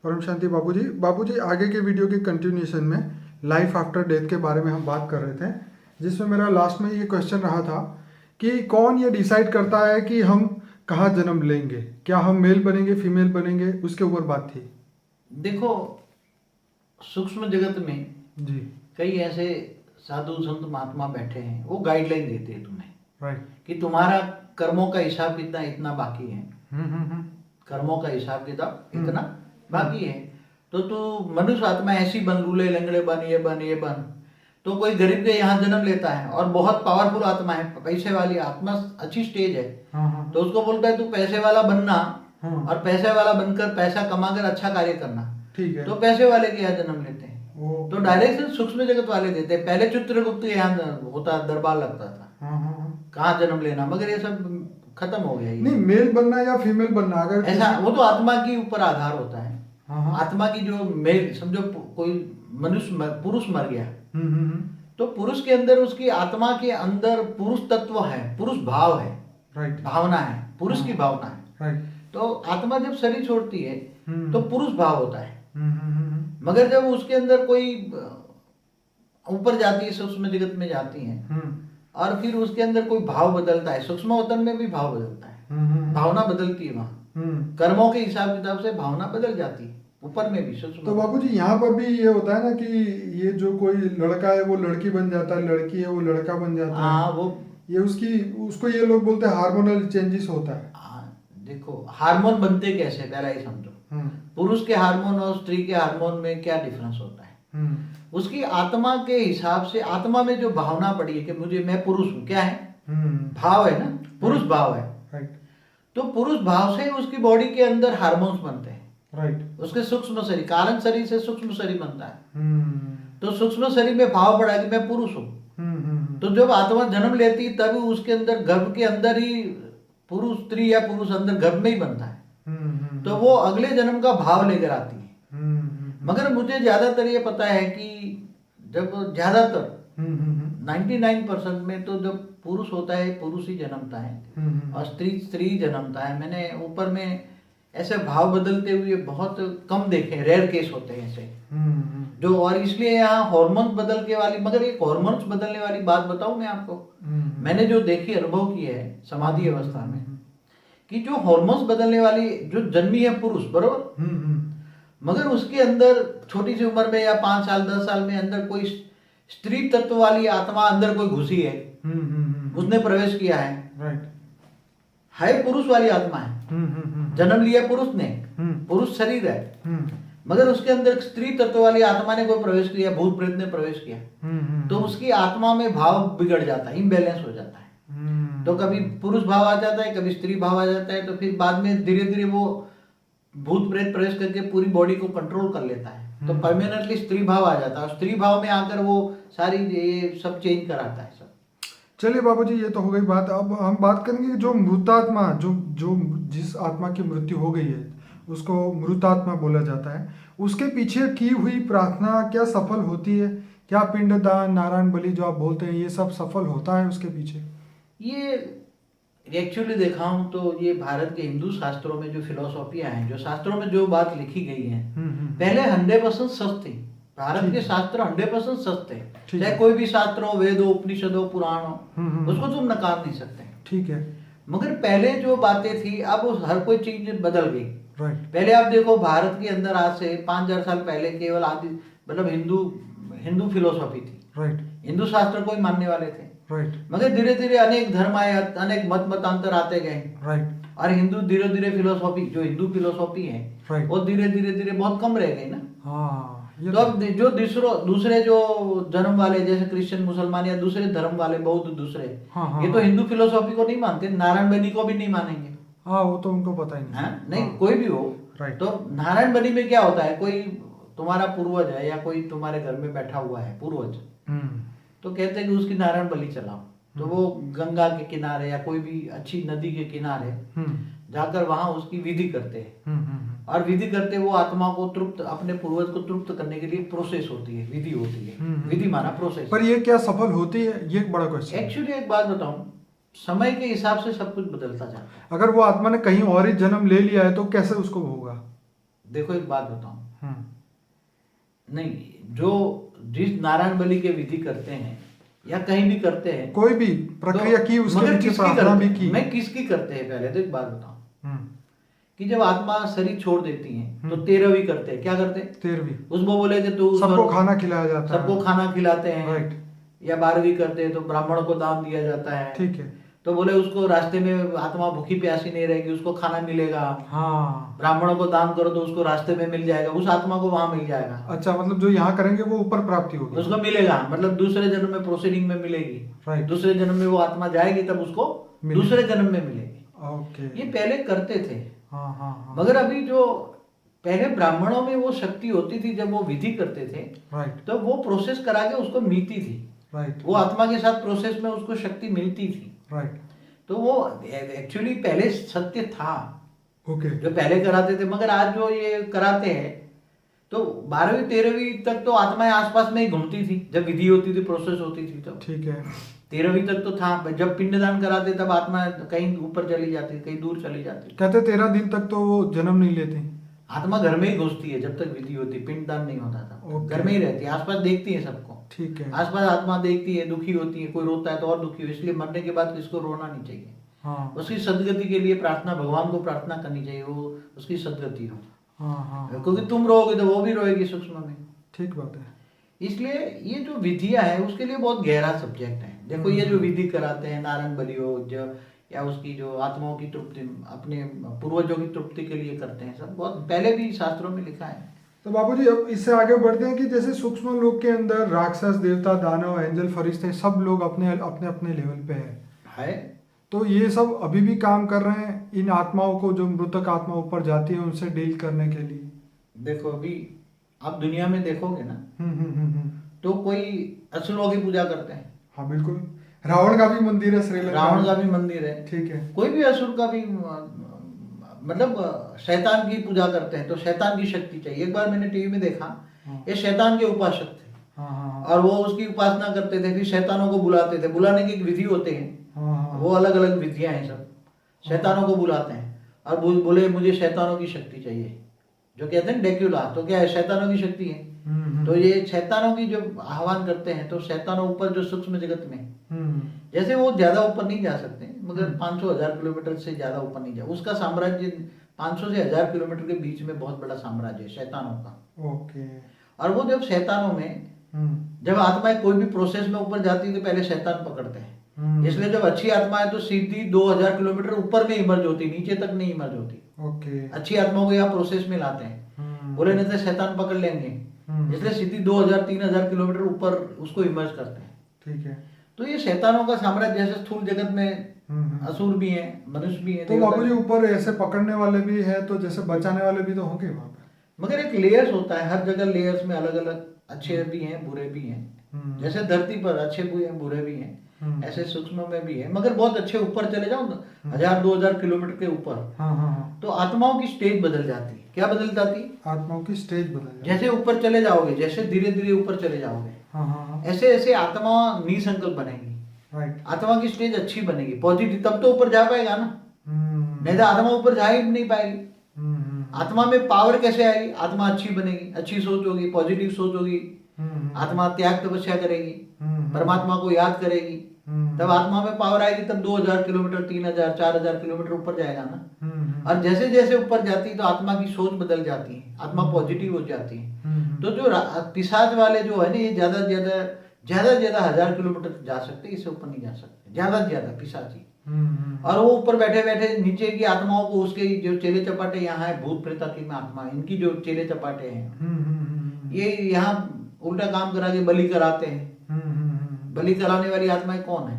परम शांति बाबूजी। बाबूजी, आगे के वीडियो के कंटिन्यूशन में लाइफ आफ्टर डेथ के बारे में हम बात कर रहे थे, जिसमें मेरा लास्ट में ये क्वेश्चन रहा था कि कौन ये डिसाइड करता है कि हम कहाँ जन्म लेंगे, क्या हम मेल बनेंगे फीमेल बनेंगे, उसके ऊपर बात थी। देखो, सूक्ष्म जगत में जी। कई ऐसे साधु संत महात्मा बैठे हैं, वो गाइडलाइन देते हैं तुम्हें राइट। कि तुम्हारा कर्मों का हिसाब कितना इतना बाकी है, हम्म। कर्मों का हिसाब किताब इतना बाकी है, तो तू मनुष्य आत्मा ऐसी बन, लूले लंगड़े बन, ये बन। तो कोई गरीब के यहाँ जन्म लेता है और बहुत पावरफुल आत्मा है, पैसे वाली आत्मा, अच्छी स्टेज है, तो उसको बोलता है तू पैसे वाला बनना और पैसे वाला बनकर पैसा कमाकर अच्छा कार्य करना। ठीक है। तो पैसे वाले के यहाँ जन्म लेते हैं, तो डायरेक्शन सूक्ष्म जगत वाले देते हैं। पहले चित्रगुप्त के यहाँ होता, दरबार लगता था, कहाँ जन्म लेना, मगर ये सब खत्म हो गया। नहीं, मेल बनना या फीमेल बनना, अगर ऐसा वो तो आत्मा के ऊपर आधार होता है। आत्मा की जो मेल, समझो कोई मनुष्य पुरुष मर गया, तो पुरुष के अंदर, उसकी आत्मा के अंदर पुरुष तत्व है, पुरुष भाव है, राइट, भावना है, पुरुष की भावना है। राइट। तो आत्मा जब शरीर छोड़ती है तो पुरुष भाव होता है, मगर जब उसके अंदर कोई ऊपर जाती है, सूक्ष्म जगत में जाती है, और फिर उसके अंदर कोई भाव बदलता है, सूक्ष्म वतन में भी भाव बदलता है, भावना बदलती है वहाँ, कर्मों के हिसाब किताब से भावना बदल जाती है, ऊपर में भी सूक्ष्म। तो बाबूजी, यहाँ पर भी ये होता है ना कि ये जो कोई लड़का है वो लड़की बन जाता है, लड़की है वो लड़का बन जाता है। हाँ, वो ये उसको ये लोग बोलते हैं हार्मोनल चेंजेस होता है। देखो, हार्मोन बनते कैसे, पहला ही समझो। पुरुष के हार्मोन और स्त्री के हार्मोन में क्या डिफरेंस होता है? उसकी आत्मा के हिसाब से, आत्मा में जो भावना पड़ी है कि मैं पुरुष हूँ, क्या है? भाव है ना, पुरुष भाव है। राइट। तो पुरुष भाव से उसकी बॉडी के अंदर हार्मोन्स बनते हैं। राइट। उसके सूक्ष्म शरीर, कारण शरीर से सूक्ष्म शरीर बनता है। तो सूक्ष्म शरीर में भाव पड़ा कि मैं पुरुष हूँ। तो जब आत्मा जन्म लेती है तब उसके अंदर, गर्भ के अंदर ही पुरुष, स्त्री या पुरुष अंदर गर्भ में ही बनता है। तो वो अगले जन्म का भाव लेकर आती है। मगर मुझे ज्यादातर ये पता है कि जब ज्यादातर 99% में तो जब पुरुष होता है, पुरुष ही जन्मता है, और स्त्री जन्मता है। मैंने ऊपर में ऐसे भाव बदलते हुए बहुत कम देखे, रेयर केस होते हैं ऐसे जो। और इसलिए यहाँ हार्मोन्स बदल के वाली, मगर एक हार्मोन्स बदलने वाली बात बताऊं मैं आपको, मैंने जो देखी, अनुभव की है समाधि अवस्था में, कि जो हार्मोन्स बदलने वाली जो जन्मी है पुरुष, बरोबर, मगर उसके अंदर छोटी सी उम्र में या 5 साल 10 साल में अंदर कोई स्त्री तत्व वाली आत्मा अंदर कोई घुसी है, उसने प्रवेश किया है। राइट। है पुरुष वाली आत्मा है, जन्म लिया पुरुष ने, पुरुष शरीर है, मगर उसके अंदर स्त्री तत्व वाली आत्मा ने कोई प्रवेश किया, भूत प्रेत ने प्रवेश किया, तो उसकी आत्मा में भाव बिगड़ जाता है, इम्बैलेंस हो जाता है। तो कभी पुरुष भाव आ जाता है, कभी स्त्री भाव आ जाता है, तो फिर बाद में धीरे धीरे वो भूत प्रेत प्रवेश करके पूरी बॉडी को कंट्रोल कर लेता है, तो परमानेंटली स्त्री भाव आ जाता है, और स्त्री भाव में आकर वो सारी ये सब चेंज कराता है सब। चलिए बाबूजी, ये तो हो गई बात। अब हम बात करेंगे जो मृतात्मा, जो जिस आत्मा की मृत्यु हो गई है उसको मृतात्मा बोला जाता है, उसके पीछे की हुई प्रार्थना क्या सफल होती है? क्या पिंडदान, नारायण बलि जो आप बोलते हैं, ये सब सफल होता है उसके पीछे? ये एक्चुअली देखा हूँ तो ये भारत के हिंदू शास्त्रों में जो फिलोसॉफियाँ हैं, जो शास्त्रों में जो बात लिखी गई है, पहले 100% सच थी। भारत के शास्त्र 100% सच थे, चाहे कोई भी शास्त्र हो, वेद हो, उपनिषद हो, पुराण हो, उसको तुम नकार नहीं सकते। ठीक है। मगर पहले जो बातें थी, अब हर कोई चीज बदल गई। पहले आप देखो, भारत के अंदर आज से 5000 साल पहले केवल आदि, मतलब हिंदू फिलोसॉफी थी, हिंदू शास्त्र को ही मानने वाले थे। मगर धीरे धीरे अनेक धर्म आए, अनेक मतांतर आते गए, और हिंदू धीरे धीरे फिलोसॉफी, जो हिंदू फिलोसॉफी है वो धीरे धीरे बहुत कम रह गई ना। तो अब जो दूसरे जो धर्म वाले, जैसे क्रिश्चियन, मुसलमान या दूसरे धर्म वाले, बौद्ध दूसरे, ये तो हिंदू फिलोसॉफी को नहीं मानते, नारायण बनी को भी नहीं मानेंगे। वो तो उनको पता ही नहीं। नहीं, कोई भी हो। तो नारायण बनी में क्या होता है, कोई तुम्हारा पूर्वज है या कोई तुम्हारे घर में बैठा हुआ है पूर्वज, तो कहते हैं कि उसकी नारायण बलि चलाओ। तो वो गंगा के किनारे या कोई भी अच्छी नदी के किनारे जाकर वहां उसकी विधि करते हैं, और विधि करते वो आत्मा को तृप्त, अपने पूर्वज को तृप्त करने के लिए प्रोसेस होती है, विधि होती है। विधि माना प्रोसेस। पर ये क्या सफल होती है, ये एक बड़ा क्वेश्चन। एक्चुअली एक बात बताऊं, समय के हिसाब से सब कुछ बदलता जाता है। अगर वो आत्मा ने कहीं और ही जन्म ले लिया है तो कैसे उसको होगा? देखो एक बात बताऊं, हम्म। नहीं, जो जिस नारायण बलि के विधि करते हैं या कहीं भी करते हैं, कोई भी प्रक्रिया की, उसके मगर पीछे किसकी प्रार्थना करते भी हैं? की। मैं किसकी करते हैं पहले तो एक बात बताऊं, हम्म। कि जब आत्मा शरीर छोड़ देती है तो 13वीं करते हैं, क्या करते हैं? 13वीं उसको बोले थे तो सबको खाना खिलाया जाता है। सबको खाना खिलाते हैं, राइट। या 12वीं करते हैं तो ब्राह्मण को दान दिया जाता है। ठीक है। तो बोले उसको रास्ते में आत्मा भूखी प्यासी नहीं रहेगी, उसको खाना मिलेगा। हाँ। ब्राह्मणों को दान करो तो उसको रास्ते में मिल जाएगा, उस आत्मा को वहां मिल जाएगा। अच्छा, मतलब जो यहाँ करेंगे वो ऊपर प्राप्ति होगी, उसको मिलेगा, मतलब दूसरे जन्म में प्रोसीडिंग में मिलेगी। राइट। दूसरे जन्म में वो आत्मा जाएगी तब उसको मिलेगी। दूसरे जन्म में मिलेगी। ओके। ये पहले करते थे। हाँ हाँ हाँ। मगर अभी जो पहले ब्राह्मणों में वो शक्ति होती थी, जब वो विधि करते थे राइट। तो वो प्रोसेस करा के उसको मिलती थी। राइट। वो आत्मा के साथ प्रोसेस में उसको शक्ति मिलती थी। राइट। तो वो एक्चुअली पहले सत्य था, ओके। जो पहले कराते थे। मगर आज जो ये कराते हैं तो 12वीं 13वीं तक तो आत्माएं आसपास में ही घूमती थी, जब विधि होती थी, प्रोसेस होती थी। तो ठीक है। 13वीं तक तो था। जब पिंडदान कराते तब आत्मा कहीं ऊपर चली जाती, कहीं दूर चली जाती। कहते 13 दिन तक तो वो जन्म नहीं लेती। आत्मा घर में ही घुसती है जब तक विधि होती, पिंडदान नहीं होता था। ओके। घर में ही रहती है, आसपास देखती है सबको। ठीक है। आसपास आत्मा देखती है, दुखी होती है, कोई रोता है तो और दुखी हो। इसलिए मरने के बाद किसको रोना नहीं चाहिए। हाँ उसकी सदगति के लिए प्रार्थना, भगवान को प्रार्थना करनी चाहिए, वो उसकी सदगति हो। हाँ हाँ। क्योंकि तुम रोओगे तो वो भी रोएगी सूक्ष्म में। ठीक बात है। इसलिए ये जो विधियां है उसके लिए बहुत गहरा सब्जेक्ट है। देखो ये जो विधि कराते हैं, नारायण बलि हो जो, या उसकी जो आत्माओं की तृप्ति, अपने पूर्वजों की तृप्ति के लिए करते हैं, सब बहुत पहले भी शास्त्रों में लिखा है। तो बाबूजी अब इससे आगे बढ़ते हैं कि जैसे सूक्ष्म लोक के अंदर राक्षस, देवता, दानव, एंजल, फरिश्ते सब लोग अपने अपने अपने लेवल पे है। तो ये सब अभी भी काम कर रहे हैं इन आत्माओं को, जो मृतक आत्मा ऊपर जाती है उनसे डील करने के लिए। देखो अभी आप दुनिया में देखोगे ना, हम्म। तो कोई असुरों की पूजा करते हैं। हाँ बिल्कुल। रावण का भी मंदिर है श्रीलंका। रावण का भी मंदिर है। ठीक है। कोई भी असुर का भी, मतलब शैतान की पूजा करते हैं। तो शैतान की शक्ति चाहिए। एक बार मैंने टीवी में देखा, ये शैतान के उपासक थे। हाँ। और वो उसकी उपासना करते थे, फिर शैतानों को बुलाते थे। बुलाने की एक विधि होते हैं, हाँ। वो अलग अलग विधियां हैं सब। शैतानों को बुलाते हैं और बोले मुझे शैतानों की शक्ति चाहिए, जो कहते हैं ड्रैक्युला। तो क्या है, शैतानों की शक्ति है। तो ये शैतानों की जो आह्वान करते हैं, तो शैतानों ऊपर जो सूक्ष्म जगत में, जैसे वो ज्यादा ऊपर नहीं जा सकते, मगर 500,000 किलोमीटर से ज्यादा ऊपर नहीं जा, उसका साम्राज्य 500 से 1000 किलोमीटर के बीच में बहुत बड़ा साम्राज्य है शैतानों का। ओके। और वो जब शैतानों में, जब आत्माएं कोई भी प्रोसेस में ऊपर जाती है तो पहले शैतान पकड़ते हैं। इसलिए जब अच्छी आत्मा है तो सीधी 2000 किलोमीटर ऊपर में इमर्ज होती, नीचे तक नहीं इमर्ज होती। ओके। अच्छी आत्माओं को यहाँ प्रोसेस में लाते हैं, बोले नहीं तो शैतान पकड़ लेंगे, इसलिए सीधी 2000-3000 किलोमीटर ऊपर उसको इमर्ज करते हैं। ठीक है। तो ये शैतानों का साम्राज्य, जैसे स्थूल जगत में असुर भी हैं, मनुष्य भी हैं। तो बाबूजी ऊपर ऐसे पकड़ने वाले भी है, तो जैसे बचाने वाले भी तो होंगे वहाँ पे। मगर एक लेयर्स होता है, हर जगह लेयर्स में अलग अलग अच्छे भी हैं, बुरे भी हैं। जैसे धरती पर अच्छे भी हैं, बुरे भी हैं, ऐसे सूक्ष्म में भी है। मगर बहुत अच्छे ऊपर चले जाओ ना, 1000-2000 किलोमीटर के ऊपर, तो आत्माओं की स्टेज बदल जाती है। क्या बदल जाती? आत्माओं की स्टेज बदल जाती। जैसे ऊपर चले जाओगे, जैसे धीरे धीरे ऊपर चले जाओगे, ऐसे ऐसे आत्मा निसंकल्प बनेगी। राइट। आत्मा की स्टेज अच्छी बनेगी, पॉजिटिव, तब तो ऊपर जा पाएगा ना। नहीं तो आत्मा ऊपर जा ही नहीं पाएगी। आत्मा में पावर कैसे आएगी? आत्मा अच्छी बनेगी, अच्छी सोच होगी, पॉजिटिव सोच होगी, आत्मा त्याग तपस्या करेगी, परमात्मा को याद करेगी, तब आत्मा में पावर आएगी। तब 2000 किलोमीटर, 3000, 4000 किलोमीटर ऊपर जाएगा ना। और जैसे जैसे ऊपर जाती है तो आत्मा की सोच बदल जाती है, आत्मा पॉजिटिव हो जाती है। तो जो पिशाच वाले जो है ना, ये ज्यादा से ज्यादा 1000 किलोमीटर जा सकते, इससे ऊपर नहीं जा सकते, ज्यादा से ज्यादा पिशाची। और वो ऊपर बैठे बैठे नीचे की आत्माओं को, उसके जो चेले चपाटे यहाँ है, भूत प्रेत की आत्मा, इनकी जो चेले चपाटे हैं, ये यहाँ उल्टा काम करा के बलि कराते हैं। बलि कराने वाली आत्माएं कौन है?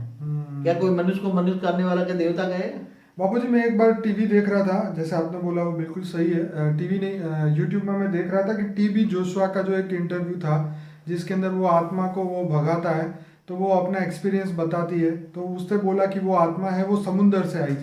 क्या कोई मनुष्य को मनुष्य करने वाला क्या देवता कहेगा? बाबूजी मैं एक बार टीवी देख रहा था, जैसे आपने बोला वो बिल्कुल सही है। टीवी नहीं, यूट्यूब में मैं देख रहा था कि टीबी जोशुआ का जो एक इंटरव्यू था, जिसके अंदर वो आत्मा को वो भगाता है, तो वो अपना एक्सपीरियंस बताती है। तो उसने बोला कि वो आत्मा है, वो समुंदर से आई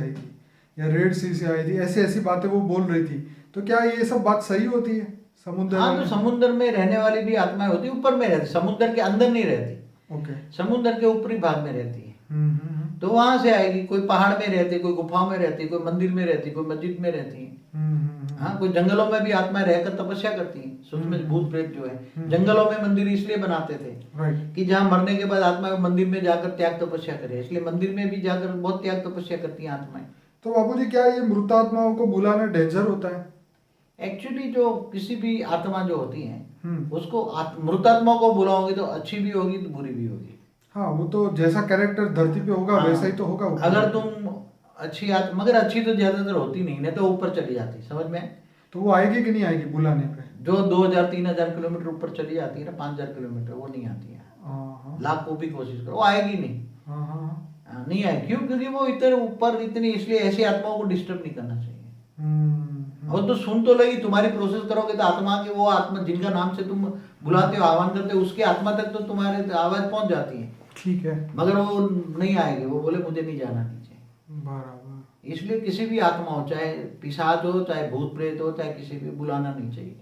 थी या रेड सी से आई थी, ऐसी ऐसी बातें वो बोल रही थी। तो क्या ये सब बात सही होती है? समुद्र, हाँ, तो समुद्र में रहने वाली भी आत्माएं होती, ऊपर में रहती, समुद्र के अंदर नहीं रहती। ओके। समुद्र के ऊपरी भाग में रहती है। तो वहां से आएगी। कोई पहाड़ में रहती, कोई गुफाओं में रहती, कोई मंदिर में रहती, कोई मस्जिद में रहती है। हाँ, कोई जंगलों में भी आत्माएं रहकर तपस्या करती हैं। सूक्ष्म भूत प्रेत जो है, जंगलों में मंदिर इसलिए बनाते थे कि जहाँ मरने के बाद आत्मा मंदिर में जाकर त्याग तपस्या करे, इसलिए मंदिर में भी जाकर बहुत त्याग तपस्या करती हैं आत्माएं। तो बाबूजी क्या ये मृतात्माओं को बुलाना डेंजर होता है? एक्चुअली जो किसी भी आत्मा जो होती है उसको मृतात्मा को बुलाओगे तो अच्छी भी होगी तो बुरी भी होगी। हाँ, वो तो जैसा कैरेक्टर धरती पे होगा वैसा ही तो होगा। अगर तुम अच्छी मगर अच्छी तो ज्यादातर होती नहीं तो ऊपर चली जाती, समझ में? तो वो आएगी कि नहीं आएगी बुलाने पे? जो 2000-3000 किलोमीटर ऊपर चली जाती है ना, 5000 किलोमीटर, वो नहीं आती है। लाख को भी कोशिश करो, वो आएगी नहीं। नहीं आएगी। क्यों? क्योंकि वो इतने ऊपर इतनी, इसलिए ऐसी आत्माओं को डिस्टर्ब नहीं करना चाहिए। और तो सुन तो लगी, तुम्हारी प्रोसेस करोगे तो आत्मा की, वो आत्मा जिनका नाम से तुम बुलाते हो, आह्वान करते हो, उसकी आत्मा तक तो तुम्हारे आवाज पहुंच जाती है। ठीक है, मगर वो नहीं आएगी, वो बोले मुझे नहीं जाना नीचे। बराबर। इसलिए किसी भी आत्मा हो, चाहे पिशाच हो, चाहे भूत प्रेत हो, चाहे किसी भी, बुलाना नहीं चाहिए।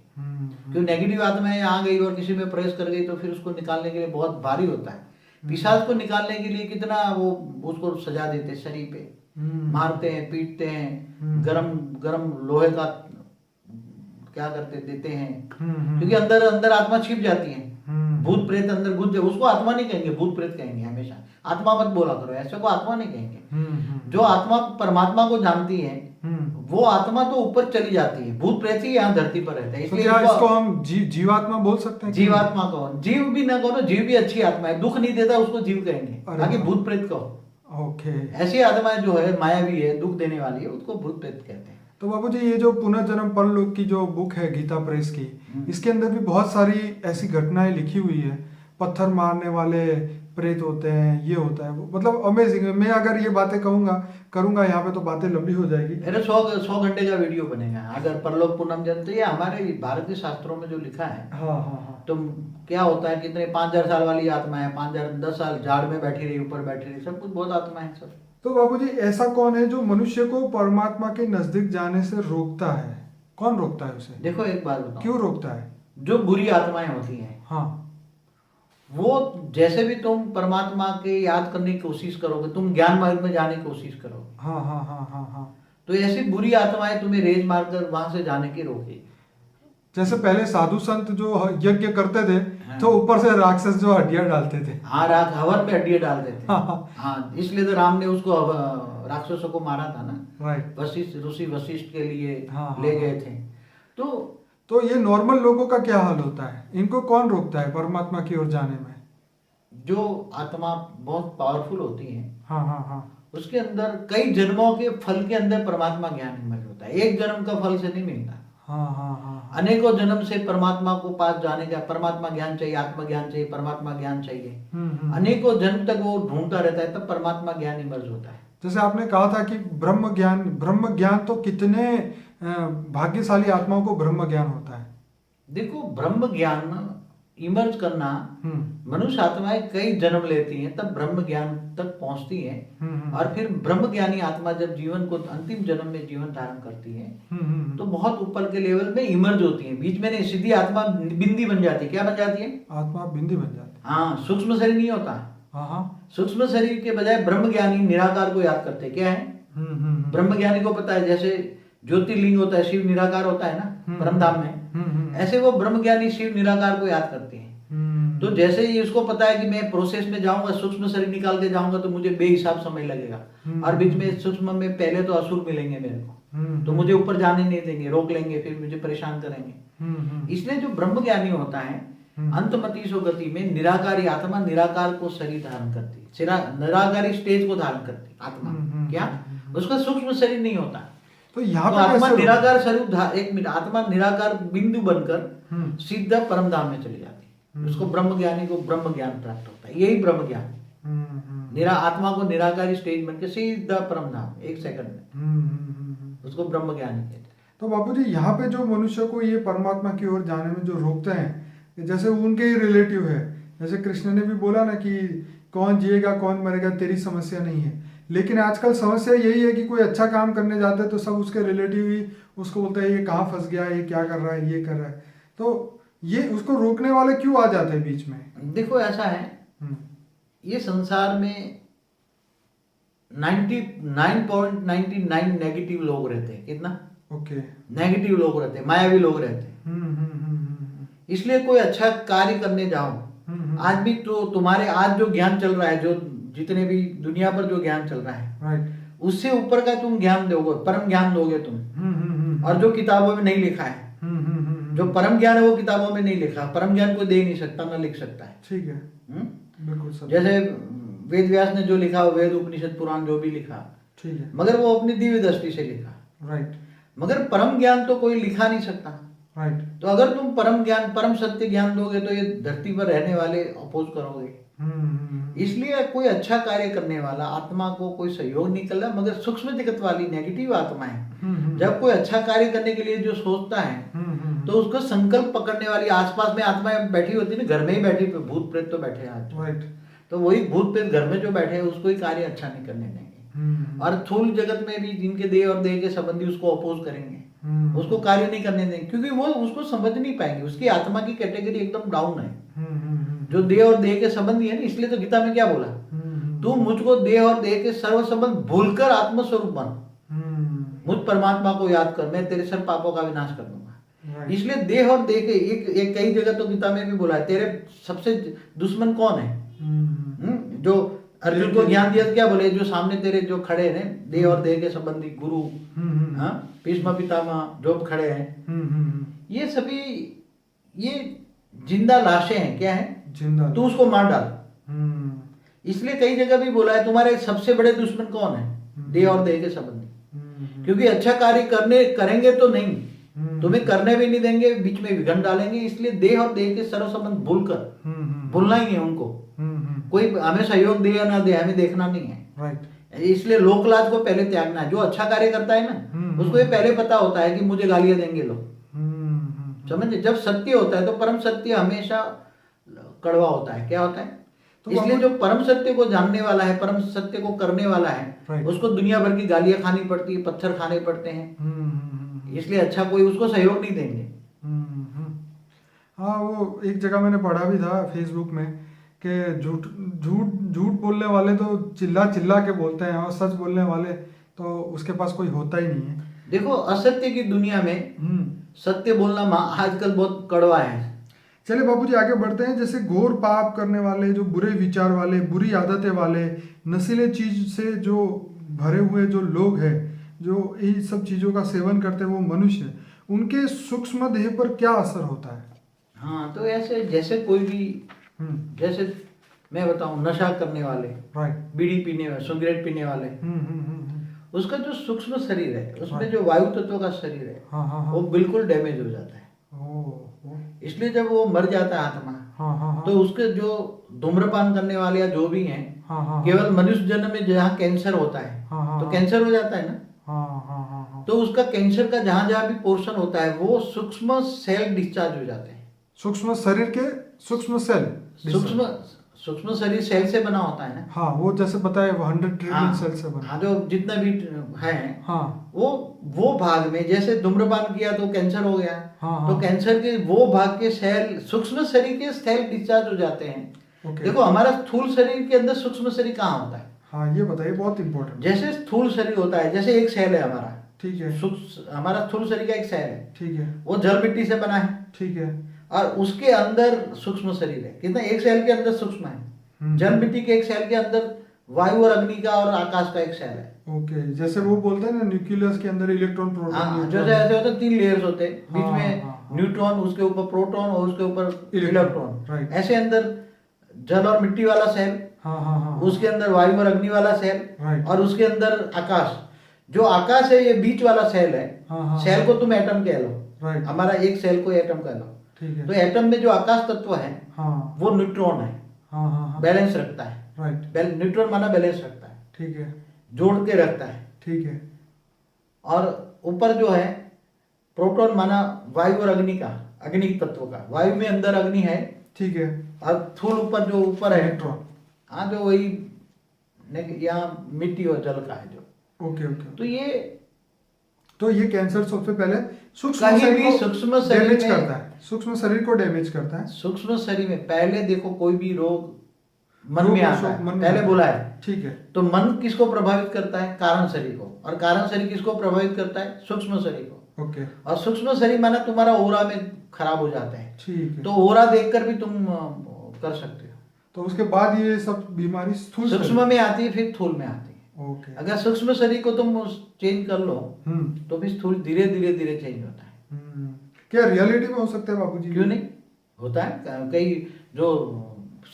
क्यों? नेगेटिव आत्माएं आ गई और किसी में प्रेस कर गई तो फिर उसको निकालने के लिए बहुत भारी होता है। पिशाच को निकालने के लिए कितना वो उसको सजा देते, शरीर पे मारते हैं, पीटते हैं, गरम गरम लोहे का क्या करते देते हैं, क्योंकि अंदर अंदर आत्मा छिप जाती है। भूत प्रेत अंदर घुस जाए, उसको आत्मा नहीं कहेंगे, भूत प्रेत कहेंगे हमेशा। आत्मा मत बोला करो, ऐसे को आत्मा नहीं कहेंगे। जो आत्मा परमात्मा को जानती है वो आत्मा तो ऊपर चली जाती है। भूत प्रेत ही यहाँ धरती पर रहता है, इसलिए इसको हम जीवात्मा बोल सकते हैं? जीवात्मा को जीव भी ना कहो, जीव भी अच्छी आत्मा है, दुख नहीं देता उसको जीव कहेंगे, बाकी भूत प्रेत कहो। ओके। ऐसी आत्माएं जो है मायावी है, दुख देने वाली है, उसको भूत प्रेत कहते हैं। तो बाबूजी ये जो पुनर्जन्म परलोक की जो बुक है गीता प्रेस की, इसके अंदर भी बहुत सारी ऐसी घटनाएं लिखी हुई है। पत्थर मारने वाले प्रेत होते हैं, ये होता है, मतलब अमेजिंग है। मैं अगर ये बातें करूंगा यहाँ पे तो बातें लंबी हो जाएगी। अरे 100 घंटे का वीडियो बनेगा अगर परलोक पुनर्जन्म। तो ये हमारे भारतीय शास्त्रों में जो लिखा है। हाँ। तो क्या होता है, कितने 5000 साल वाली आत्मा है, 5000 10 साल झाड़ में बैठी रही, ऊपर बैठी रही, सब कुछ बहुत आत्मा है सब। तो बाबूजी ऐसा कौन है जो मनुष्य को परमात्मा के नजदीक जाने से रोकता है? कौन रोकता है उसे? देखो एक बात बताओ, क्यों रोकता है? जो बुरी आत्माएं होती हैं, हाँ, वो जैसे भी तुम परमात्मा के याद करने की कोशिश करोगे, तुम ज्ञान मार्ग में जाने की कोशिश करोगे, हाँ, तो ऐसी बुरी आत्माएं तुम्हें रेज मारकर वहां से जाने की रोकेगी। जैसे पहले साधु संत जो यज्ञ करते थे तो ऊपर से राक्षस जो हड्डियां डालते थे। हाँ, हवन में हड्डियां डालते थे। हाँ, इसलिए तो राम ने उसको राक्षसों को मारा था ना। राइट। वशिष्ठ ऋषि वशिष्ठ के लिए ले गए थे। तो ये नॉर्मल लोगों का क्या हाल होता है? इनको कौन रोकता है परमात्मा की ओर जाने में? जो आत्मा बहुत पावरफुल होती है, हाँ, उसके अंदर कई जन्मों के फल के अंदर परमात्मा ज्ञान इमर्ज होता है। एक जन्म का फल से नहीं मिलता। हाँ। अनेकों जन्म से परमात्मा को पास जाने का, परमात्मा ज्ञान चाहिए, आत्मा ज्ञान चाहिए, परमात्मा ज्ञान चाहिए। अनेकों जन्म तक वो ढूंढता रहता है, तब परमात्मा ज्ञान इमर्ज होता है। जैसे आपने कहा था कि ब्रह्म ज्ञान तो कितने भाग्यशाली आत्माओं को ब्रह्म ज्ञान होता है। देखो, ब्रह्म ज्ञान इमर्ज करना, मनुष्य आत्माएं कई जन्म लेती हैं, तब ब्रह्म ज्ञान तक पहुंचती हैं। और फिर ब्रह्म ज्ञानी आत्मा जब जीवन को अंतिम जन्म में जीवन धारण करती है, तो बहुत ऊपर के लेवल में इमर्ज होती है। बीच में नहीं, सीधी आत्मा बिंदी बन जाती है। क्या बन जाती है? आत्मा बिंदी बन जाती है। हाँ, सूक्ष्म शरीर नहीं होता। सूक्ष्म शरीर के बजाय ब्रह्म ज्ञानी निराकार को याद करते। क्या है? ब्रह्म ज्ञानी को पता है, जैसे ज्योतिर्लिंग होता है, शिव निराकार होता है ना परमधाम में, ऐसे वो ब्रह्म ज्ञानी शिव निराकार को याद करते हैं। तो जैसे ही उसको पता है कि मैं प्रोसेस में जाऊंगा, सूक्ष्म शरीर निकाल के जाऊंगा तो मुझे बेहिसाब समय लगेगा, और बीच में सूक्ष्म में पहले तो असुर मिलेंगे मेरे को, तो मुझे ऊपर जाने नहीं देंगे, रोक लेंगे, फिर मुझे परेशान करेंगे। इसलिए जो ब्रह्म ज्ञानी होता है, अंतमतीसो गति में निराकारी आत्मा निराकार को शरीर धारण करती है, निराकारी स्टेज को धारण करती आत्मा। क्या? उसका सूक्ष्म शरीर नहीं होता। तो यहाँ पर आत्मा निराकार स्वरूप, एक मिनट, आत्मा निराकार बिंदु बनकर सीधा परमधाम में चली जाती है। उसको ब्रह्म ज्ञानी को ब्रह्म ज्ञान प्राप्त होता है। यही ब्रह्म ज्ञान, आत्मा को निराकारी स्टेज बनकर सीधा परमधाम 1 सेकंड में, उसको ब्रह्म ज्ञानी कहते हैं। तो बापूजी, यहाँ पे जो मनुष्य को ये परमात्मा की ओर जाने में जो रोकते हैं, जैसे उनके ही रिलेटिव है, जैसे कृष्ण ने भी बोला ना कि कौन जिएगा कौन मरेगा तेरी समस्या नहीं है। लेकिन आजकल समस्या यही है कि कोई अच्छा काम करने जाते हैं तो सब उसके रिलेटिव ही उसको बोलते हैं ये कहाँ फंस गया, ये क्या कर रहा है, ये कर रहा है। तो ये उसको रोकने वाले क्यों आ जाते हैं बीच में? देखो, ऐसा है, ये संसार में 99.99 नेगेटिव लोग रहते हैं। कितना ओके। नेगेटिव लोग रहते हैं, मायावी लोग रहते हैं। इसलिए कोई अच्छा कार्य करने जाओ। आज भी तो तुम्हारे आज जो ज्ञान चल रहा है, जो जितने भी दुनिया पर जो ज्ञान चल रहा है, राइट, उससे ऊपर का तुम ज्ञान दोगे, परम ज्ञान दोगे तुम। और जो किताबों में नहीं लिखा है, जो परम ज्ञान है वो किताबों में नहीं लिखा। परम ज्ञान कोई दे नहीं सकता, ना लिख सकता है। ठीक है, बिल्कुल सर। जैसे वेद व्यास ने जो लिखा, वेद उपनिषद पुराण जो भी लिखा, ठीक है, मगर वो अपनी दिव्य दृष्टि से लिखा। राइट, मगर परम ज्ञान तो कोई लिखा नहीं सकता। राइट। तो अगर तुम परम ज्ञान, परम सत्य ज्ञान दोगे तो ये धरती पर रहने वाले अपोज करोगे। इसलिए कोई अच्छा कार्य करने वाला आत्मा को कोई सहयोग नहीं कर रहा, मगर सूक्ष्म जगत वाली नेगेटिव आत्माएं जब कोई अच्छा कार्य करने के लिए जो सोचता है तो उसको संकल्प पकड़ने वाली आसपास में आत्माएं बैठी होती है ना, घर में ही बैठी, भूत प्रेत तो बैठे हैं आज, राइट। तो वही भूत प्रेत घर में जो बैठे हैं उसको ही कार्य अच्छा नहीं करने देंगे। और स्थूल जगत में भी जिनके देह और देह के संबंधी उसको अपोज करेंगे, उसको कार्य नहीं करने देंगे, क्योंकि वो उसको समझ नहीं पाएंगे। उसकी आत्मा की कैटेगरी एकदम डाउन है, जो देह और देह के संबंधी है ना। इसलिए तो गीता में क्या बोला, तू मुझको देह और देह के सर्व संबंध भूलकर आत्मस्वरूप बन, मुझ परमात्मा को याद कर, मैं तेरे सब पापों का विनाश कर दूंगा। इसलिए देह और देह के एक कई जगह तो गीता में भी बोला है, तेरे सबसे दुश्मन कौन है? जो अर्जुन को ज्ञान दिया क्या बोले, जो सामने तेरे जो खड़े हैं देह और देह के संबंधी गुरु, भीष्म पितामह जो खड़े हैं, ये सभी ये जिंदा लाशें हैं। क्या है? जिंदा। तू उसको मार डाल। इसलिए कई जगह भी बोला है तुम्हारे सबसे बड़े दुश्मन कौन है? देह और देह के संबंधी। क्योंकि अच्छा कार्य करेंगे तो नहीं, तुम्हें करने भी नहीं देंगे, बीच में विघन डालेंगे। इसलिए देह और देह के सर्व संबंध भूलना ही है उनको। कोई हमें सहयोग दे या ना दे, हमें देखना नहीं है। राइट। इसलिए लोकलाज को पहले त्यागना है। जो अच्छा कार्य करता है ना, उसको ये पहले पता होता है कि मुझे गालियां देंगे लोग। समझे? जब सत्य होता है तो परम सत्य हमेशा कड़वा होता है। क्या होता है? तो इसलिए जो परम सत्य को जानने वाला है, परम सत्य को करने वाला है, उसको दुनिया भर की गालियां खानी पड़ती है, पत्थर खाने पड़ते हैं। इसलिए अच्छा कोई उसको सहयोग नहीं देंगे। हाँ, वो एक जगह मैंने पढ़ा भी था फेसबुक में कि झूठ बोलने वाले तो चिल्ला चिल्ला के बोलते हैं, और सच बोलने वाले तो उसके पास कोई होता ही नहीं है। देखो, असत्य की दुनिया में सत्य बोलना आजकल बहुत कड़वा है। चलिए बाबूजी आगे बढ़ते हैं। जैसे घोर पाप करने वाले, जो बुरे विचार वाले, बुरी आदतें वाले, नशीले चीज से जो भरे हुए जो लोग हैं, जो इन सब चीजों का सेवन करते हैं, वो मनुष्य, उनके सूक्ष्म देह पर क्या असर होता है? हाँ, तो ऐसे जैसे कोई भी, जैसे मैं बताऊं, नशा करने वाले, राइट, बीड़ी पीने वाले, सिगरेट पीने वाले, उसका जो सूक्ष्म शरीर है, उसमें जो वायु तत्व का शरीर है, वो बिल्कुल डैमेज हो जाता है। इसलिए जब वो मर जाता है आत्मा, तो उसके जो धूम्रपान करने वाले या जो भी हैं, केवल मनुष्य जन्म में जहाँ कैंसर होता है, तो कैंसर हो जाता है ना, तो उसका कैंसर का जहां जहां भी पोर्शन होता है, वो सूक्ष्म सेल डिस्चार्ज हो जाते हैं। सूक्ष्म शरीर के सूक्ष्म सेल, सूक्ष्म शरीर सेल से बना होता है ना। हाँ, वो जैसे बताया 100 ट्रिलियन सेल से बना। हाँ, जो जितना भी है, हाँ, वो भाग में जैसे धूम्रपान किया तो कैंसर हो गया, तो कैंसर के वो भाग के सेल, सूक्ष्म शरीर के सेल डिस्चार्ज हो जाते हैं। देखो, हमारा स्थूल शरीर के अंदर सूक्ष्म शरीर कहाँ होता है? हाँ, ये बताइए, बहुत इंपॉर्टेंट। जैसे स्थूल शरीर होता है, जैसे एक सेल है हमारा, ठीक है, हमारा स्थूल शरीर का एक सेल है, ठीक है, वो जल मिट्टी से बना है, ठीक है, और उसके अंदर सूक्ष्म शरीर है। कितना? एक सेल के अंदर सूक्ष्म है। जल मिट्टी के एक सेल के अंदर वायु और अग्नि का और आकाश का एक सेल है। ओके, जैसे वो बोलते हैं ना, न्यूक्लियस के अंदर इलेक्ट्रॉन, प्रोटॉन। हाँ, जैसे ऐसे होते हैं, 3 लेयर्स होते हैं, बीच में न्यूट्रॉन, उसके ऊपर प्रोटॉन और उसके ऊपर इलेक्ट्रॉन। ऐसे अंदर जल और मिट्टी वाला सेल, उसके अंदर वायु और अग्नि वाला सेल, और उसके अंदर आकाश। जो आकाश है, ये बीच वाला सेल है। सेल को तुम एटम कह लो, हमारा एक सेल को एटम कह लो। तो एटम में जो आकाश तत्व है, वो न्यूट्रॉन है, बैलेंस रखता है। राइट, न्यूट्रॉन माना बैलेंस रखता है, ठीक है, जोड़ के रखता है, ठीक है। और ऊपर जो है प्रोटॉन माना वायु और अग्नि का, अग्नि तत्व का, वायु में अंदर अग्नि है, ठीक है, और थूल ऊपर जो ऊपर है इलेक्ट्रॉन, हाँ, जो वही यहाँ मिट्टी और जल का है जो। Okay okay. तो ये कैंसर सबसे पहले सूक्ष्म शरीर को डैमेज करता है। सूक्ष्म शरीर में पहले देखो, कोई भी रोग मन में आता है, पहले बोला है। ठीक है। तो मन किसको प्रभावित करता है? कारण शरीर को। और कारण शरीर किसको प्रभावित करता है? सूक्ष्म शरीर को। ओके। और सूक्ष्म शरीर माना तुम्हारा ओरा में खराब हो जाता है। ठीक है। तो ओरा देखकर भी तुम कर सकते हो। तो उसके बाद ये सब बीमारी स्थूल सूक्ष्म में आती है, फिर स्थूल में आती है। ओके। अगर सूक्ष्म शरीर को तुम चेंज कर लो तो फिर स्थूल धीरे धीरे धीरे चेंज होता है। क्या रियलिटी में हो सकता है बाबूजी? क्यों नहीं होता है। कई जो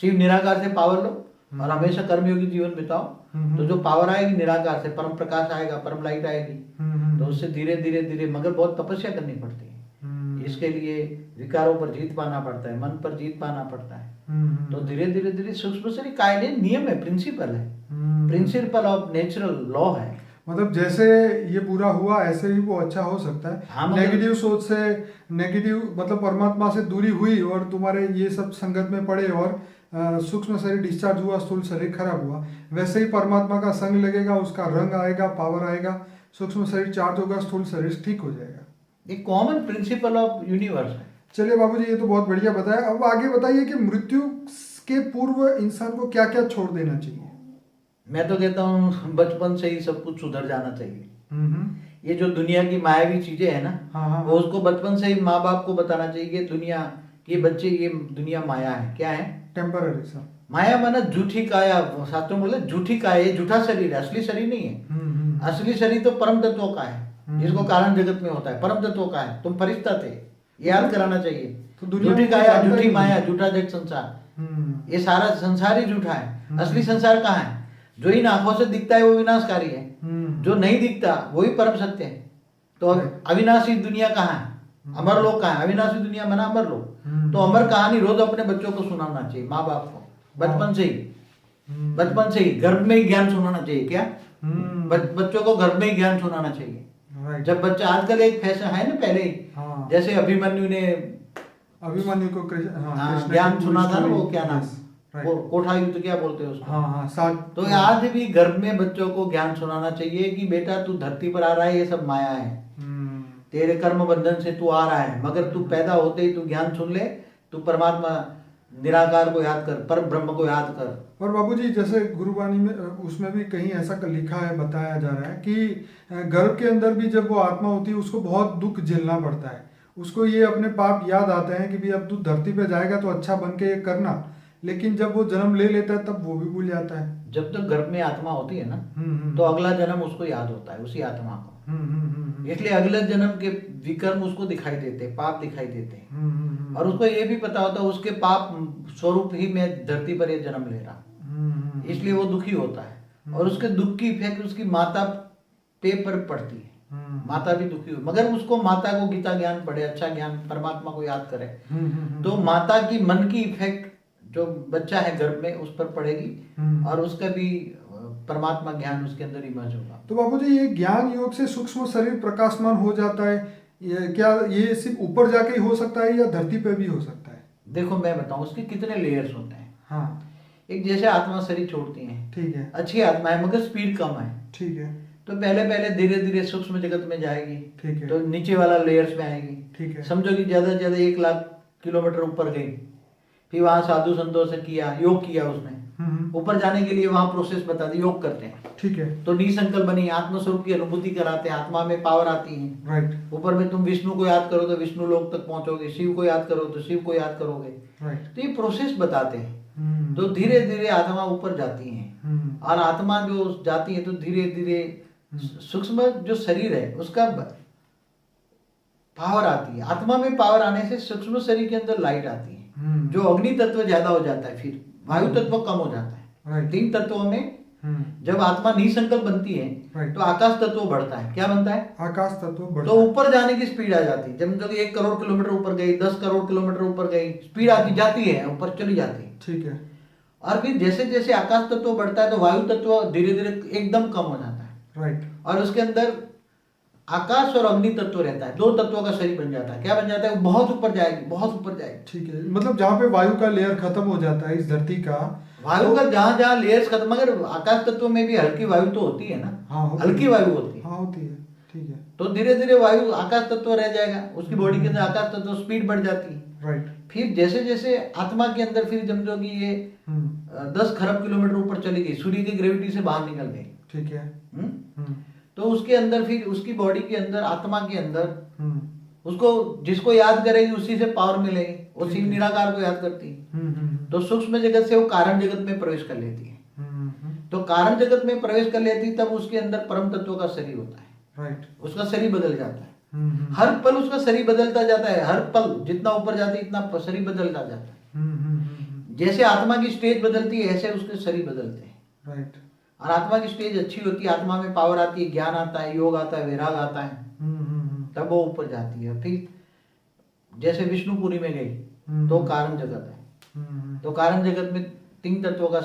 शिव निराकार से पावर लो और हमेशा कर्मयोगी जीवन बिताओ, तो जो पावर आएगी निराकार से, परम प्रकाश आएगा, परम लाइट आएगी, तो उससे धीरे धीरे धीरे, मगर बहुत तपस्या करनी पड़ती है। इसके लिए विकारों पर जीत पाना पड़ता है, मन पर जीत पाना पड़ता है। तो धीरे धीरे धीरे सूक्ष्म शरीर कायदे नियम है, प्रिंसिपल है, प्रिंसिपल ऑफ नेचुरल लॉ है। मतलब जैसे ये पूरा हुआ ऐसे ही वो अच्छा हो सकता है। हाँ, नेगेटिव सोच से, नेगेटिव मतलब परमात्मा से दूरी हुई और तुम्हारे ये सब संगत में पड़े और सूक्ष्म शरीर डिस्चार्ज हुआ, स्थूल शरीर खराब हुआ, वैसे ही परमात्मा का संग लगेगा, उसका रंग आएगा, पावर आएगा, सूक्ष्म शरीर चार्ज होगा, स्थूल शरीर ठीक हो जाएगा। एक कॉमन प्रिंसिपल ऑफ यूनिवर्स है। चलिए बाबूजी, ये तो बहुत बढ़िया बताया। अब आगे बताइए कि मृत्यु के पूर्व इंसान को क्या क्या छोड़ देना चाहिए? मैं तो कहता हूँ बचपन से ही सब कुछ सुधर जाना चाहिए। ये जो दुनिया की मायावी चीजें है ना, हाँ। वो उसको बचपन से ही माँ बाप को बताना चाहिए कि दुनिया, ये बच्चे, ये दुनिया माया है। क्या है? Temporary sir. माया माना झूठी काया। शास्त्रों में बोले झूठी काया, ये झूठा शरीर है, असली शरीर नहीं है। असली शरीर तो परम तत्वों का है, जिसको कारण जगत में होता है, परम तत्वों का है। तुम फरिश्ता थे, याद कराना चाहिए। तो झूठी काया, झूठी माया, झूठा जग संसार, ये सारा संसार ही झूठा है। असली संसार कहाँ है? जो इन आंखों से दिखता है वो विनाशकारी है, जो नहीं दिखता वही परम सत्य है। तो अविनाशी दुनिया कहाँ है? अमर लोक कहाँ है? अविनाशी दुनिया मना अमर लोक। तो अमर कहानी रोज अपने बच्चों को सुनाना चाहिए, माँ बाप को, बचपन से ही। बचपन से ही गर्भ में ही ज्ञान सुनाना चाहिए। क्या? बच्चों को गर्भ में ही ज्ञान सुनाना चाहिए। जब बच्चा, आजकल एक फैशन है ना, पहले ही जैसे अभिमन्यु ने अभिमन्यु को ज्ञान सुना था ना, वो क्या नाम, वो कोठा युद्ध क्या बोलते हैं उसको। तो आज भी गर्भ में बच्चों को ज्ञान सुनाना चाहिए कि बेटा तू धरती पर आ रहा है, ये सब माया है, तेरे कर्म बंधन से तू आ रहा है, मगर तू पैदा होते ही तू ज्ञान सुन ले, तू परमात्मा निराकार को याद कर, पर ब्रह्म को याद कर। और बाबूजी जैसे गुरुवाणी में उसमें भी कहीं ऐसा लिखा है, बताया जा रहा है कि गर्भ के अंदर भी जब वो आत्मा होती है उसको बहुत दुख झेलना पड़ता है। उसको ये अपने पाप याद आते हैं कि भी अब तू धरती पे जाएगा तो अच्छा बन के करना, लेकिन जब वो जन्म ले लेता है तब वो भी भूल जाता है। जब तक गर्भ में आत्मा होती है ना, तो अगला जन्म उसको याद होता है, उसी आत्मा को। इसलिए अगले जन्म के विकर्म उसको दिखाई देते, पाप दिखाई देते हैं। और उसको ये भी पता होता है उसके पाप स्वरूप ही मैं धरती पर ये जन्म ले रहा, इसलिए वो दुखी होता है। और उसके दुख की इफेक्ट उसकी माता पे पर पड़ती है। माता भी दुखी हुई, मगर उसको माता को गीता ज्ञान पढ़े, अच्छा ज्ञान, परमात्मा को याद करे, तो माता की मन की इफेक्ट जो बच्चा है गर्भ में उस पर पड़ेगी और उसका भी परमात्मा ज्ञान उसके अंदर इमर्ज होगा। तो बाबूजी ये ज्ञान योग से सूक्ष्म शरीर प्रकाशमान हो जाता है, ये क्या ये सिर्फ ऊपर जाके ही हो सकता है या धरती पे भी हो सकता है? देखो मैं बताऊं, उसके कितने लेयर्स होते हैं। हाँ। एक जैसे आत्मा शरीर छोड़ती है, ठीक है, अच्छी आत्मा है मगर स्पीड कम है, ठीक है, तो पहले धीरे धीरे सूक्ष्म जगत में जाएगी, ठीक है, तो नीचे वाला लेयर्स में आएगी, ठीक है, समझो कि ज्यादा से ज्यादा 1 लाख किलोमीटर ऊपर गई, फिर वहां साधु संतों से किया, योग किया उसने, ऊपर जाने के लिए वहां प्रोसेस बता दी, योग करते हैं, ठीक है, तो निसंकल्प बनी, आत्मस्वरूप की अनुभूति कराते हैं, आत्मा में पावर आती है, राइट। ऊपर में तुम विष्णु को याद करो तो विष्णु लोक तक पहुंचोगे, शिव को याद करो तो शिव को याद करोगे, राइट। तो ये प्रोसेस बताते हैं। तो धीरे धीरे आत्मा ऊपर जाती है, और आत्मा जो जाती है तो धीरे धीरे सूक्ष्म जो शरीर है उसका पावर आती है, आत्मा में पावर आने से सूक्ष्म शरीर के अंदर लाइट आती है, जो अग्नि तत्व ज्यादा हो जाता है, फिर वायु तत्व कम हो जाता है। 3 तत्वों में जब आत्मा निसंकल्प बनती है तो आकाश तत्व बढ़ता है। क्या बनता है? आकाश तत्व बढ़ता है। तो ऊपर जाने की स्पीड आ जाती है, जब 1 करोड़ किलोमीटर ऊपर गई, 10 करोड़ किलोमीटर ऊपर गई, स्पीड आती जाती है, ऊपर चली जाती है, ठीक है। और फिर जैसे जैसे आकाश तत्व बढ़ता है तो वायु तत्व धीरे धीरे एकदम कम हो जाता है, राइट। और उसके अंदर आकाश और अग्नि तत्व रहता है, 2 तत्वों का शरीर बन जाता है। क्या बन जाता है? वो बहुत ऊपर जाएगी, बहुत ऊपर जाएगी, ठीक है। मतलब जहाँ पे वायु का लेयर खत्म हो जाता है इस धरती का, वायु का जहाँ जहाँ लेयर्स खत्म, मगर आकाश तत्व में भी हल्की वायु तो होती है ना, हाँ, हल्की वायु होती है, हाँ होती है, ठीक है। तो धीरे धीरे वायु आकाश तत्व रह जाएगा, उसकी बॉडी के अंदर आकाश तत्व स्पीड बढ़ जाती है, राइट। फिर जैसे जैसे आत्मा के अंदर फिर समझो कि ये 10 खरब किलोमीटर ऊपर चली गई, सूर्य की ग्रेविटी से बाहर निकल गई, ठीक है। तो उसके अंदर फिर उसकी बॉडी के अंदर, आत्मा के अंदर उसको जिसको याद करेगी उसी से पावर मिलेगी। वो शिव निराकार को याद करती है, तो सूक्ष्म जगत से वो कारण जगत में प्रवेश कर लेती है। तो कारण जगत में प्रवेश कर लेती तब उसके अंदर परम तत्व का शरीर होता है, राइट। उसका शरीर बदल जाता है। हर पल उसका शरीर बदलता जाता है, हर पल जितना ऊपर जाती है इतना शरीर बदलता जाता है। जैसे आत्मा की स्टेज बदलती है ऐसे उसके शरीर बदलते हैं, राइट। और आत्मा की स्टेज अच्छी होती है, आत्मा में पावर आती है, ज्ञान आता है, योग आता है, वैराग आता है, तब वो ऊपर जाती है। फिर जैसे विष्णुपुरी में गई तो कारण जगत है, तो कारण जगत में 3 तत्वों का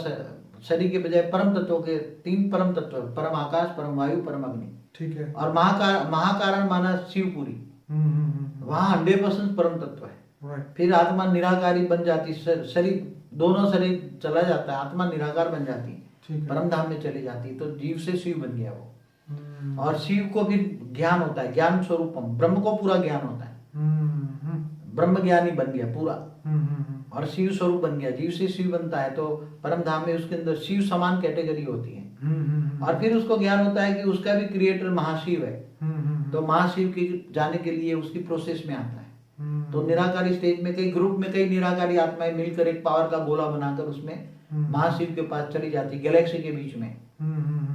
शरीर के बजाय परम तत्वों के 3 परम तत्व, परम आकाश, परम वायु, परम अग्नि, ठीक है। और महाकारण माना शिवपुरी, वहां 100% परम तत्व है। राइट। फिर आत्मा निराकारी बन जाती, शरीर दोनों शरीर चला जाता है, आत्मा निराकार बन जाती है, परम धाम में चली जाती है, तो जीव से शिव बन गया वो। और शिव को फिर ज्ञान होता है, ज्ञान स्वरूपम, ब्रह्म को पूरा ज्ञान होता है, ब्रह्म ज्ञानी बन गया पूरा, और शिव स्वरूप बन गया, जीव से शिव बनता है। तो परम धाम में उसके अंदर शिव समान कैटेगरी होती है, और फिर उसको ज्ञान होता है कि उसका भी क्रिएटर महाशिव है, तो महाशिव के जाने के लिए उसकी प्रोसेस में आता है। तो निराकारी स्टेज में कई ग्रुप में कई निराकारी आत्माएं मिलकर एक पावर का गोला बनाकर उसमें महाशिव के पास चली जाती, गैलेक्सी के बीच में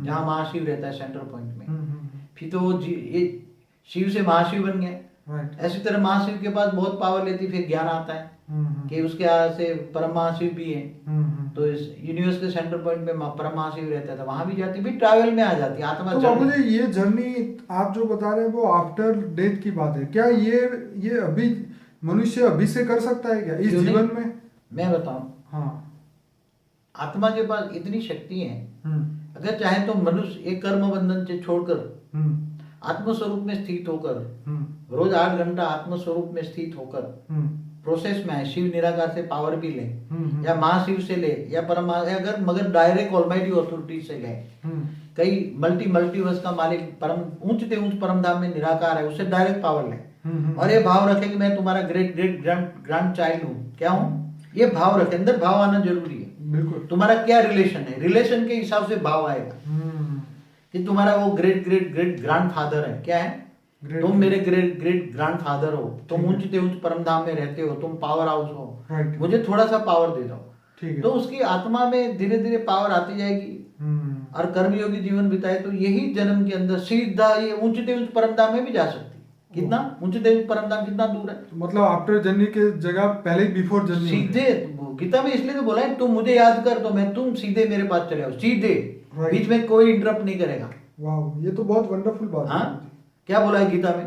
जहाँ महाशिव रहता है सेंटर पॉइंट में। फिर तो ये शिव से महाशिव बन गए। ऐसी तरह महाशिव के पास बहुत पावर लेती, फिर ज्ञान आता है कि उसके से परम महाशिव भी है, तो इस यूनिवर्स के सेंटर पॉइंट में परम महाशिव रहता था, वहां भी जाती, भी ट्रैवल में आ जाती आत्मा। तो बाबू जी ये जर्नी आप जो बता रहे हैं वो आफ्टर डेथ की बात है क्या? ये अभी मनुष्य अभी से कर सकता है क्या इस जीवन में? मैं बताऊं, हाँ, आत्मा के पास इतनी शक्ति है, अगर चाहे तो मनुष्य एक कर्म बंधन से छोड़कर आत्मस्वरूप में स्थित होकर रोज 8 घंटा आत्मस्वरूप में स्थित होकर प्रोसेस में है, शिव निराकार से पावर भी ले, या महाशिव से ले, या परम, अगर मगर डायरेक्ट ऑलमाइटी अथॉरिटी से ले, कई मल्टीवर्स का मालिक परम ऊंच परम धाम में निराकार है, उससे डायरेक्ट पावर ले, और ये भाव रखे कि मैं तुम्हारा ग्रेट ग्रेट ग्रैंड चाइल्ड हूँ, क्या हूँ, ये भाव रखे, अंदर भाव आना जरूरी है। बिल्कुल। तुम्हारा क्या रिलेशन है, रिलेशन के हिसाब से भाव आएगा कि तुम्हारा वो great great great grand father है, क्या है, तुम मेरे ग्रेट ग्रेट ग्रैंड फादर हो, तुम ऊंच परम धाम में रहते हो, तुम पावर हाउस हो, मुझे थोड़ा सा पावर दे दो, तो उसकी आत्मा में धीरे धीरे पावर आती जाएगी, और कर्मयोगी जीवन बिताए तो यही जन्म के अंदर सीधा ये ऊंच परम धाम में भी जा सकती। कितना ऊंच परम धाम कितना दूर है, मतलब आफ्टर जर्नी के जगह पहले बिफोर जर्नी सीधे गीता में इसलिए तो बोला है तुम मुझे याद कर, तो मैं तुम सीधे मेरे पास चले आओ, सीधे, बीच में कोई इंटरप्ट नहीं करेगा। वाह, ये तो बहुत वंडरफुल बात है। क्या बोला है गीता में,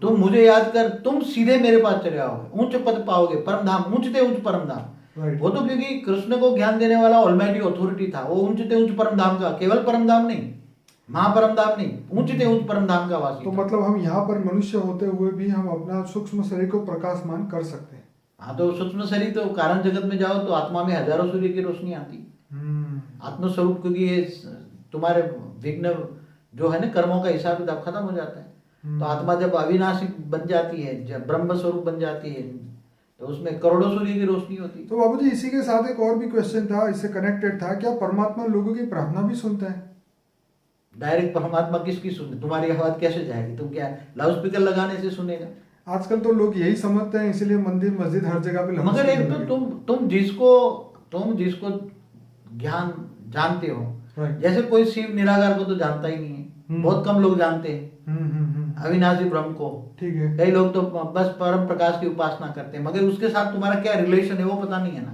तुम मुझे याद कर, तुम सीधे मेरे पास चले आओगे, उच्च पद पाओगे, परम धाम, उच्च परम धाम। वो तो क्योंकि कृष्ण को ज्ञान देने वाला ऑलमाइटी अथॉरिटी था, वो उच्च परम धाम का, केवल परम धाम नहीं, महापरम धाम नहीं, उच्च परम धाम का वासी। तो मतलब हम यहाँ पर मनुष्य होते हुए भी हम अपना सूक्ष्म शरीर को प्रकाशमान कर सकते हैं। हाँ, तो सूक्ष्म शरीर तो कारण जगत में जाओ तो आत्मा में हजारों सूर्य की रोशनी आती, आत्मस्वरूप, क्योंकि ये तुम्हारे विघ्न जो है ना कर्मों का हिसाब किताब खत्म हो जाता है। तो आत्मा जब अविनाशी बन जाती है, जब ब्रह्म स्वरूप बन जाती है, तो उसमें करोड़ों सूर्य की रोशनी होती है। तो बाबूजी इसी के साथ एक और भी क्वेश्चन था, इससे कनेक्टेड था, क्या परमात्मा लोगों की प्रार्थना भी सुनता है? डायरेक्ट परमात्मा किसकी सुने, तुम्हारी आवाज कैसे जाएगी, तुम क्या लाउड स्पीकर लगाने से सुनेगा? आजकल तो लोग यही समझते हैं, इसीलिए मंदिर मस्जिद हर जगह पे। मगर एक तो तुम जिसको ज्ञान जानते हो, जैसे कोई शिव निराकार को तो जानता ही नहीं है, बहुत कम लोग जानते हैं अविनाशी ब्रह्म को, ठीक है, कई लोग तो बस परम प्रकाश की उपासना करते हैं, मगर उसके साथ तुम्हारा क्या रिलेशन है वो पता नहीं है ना।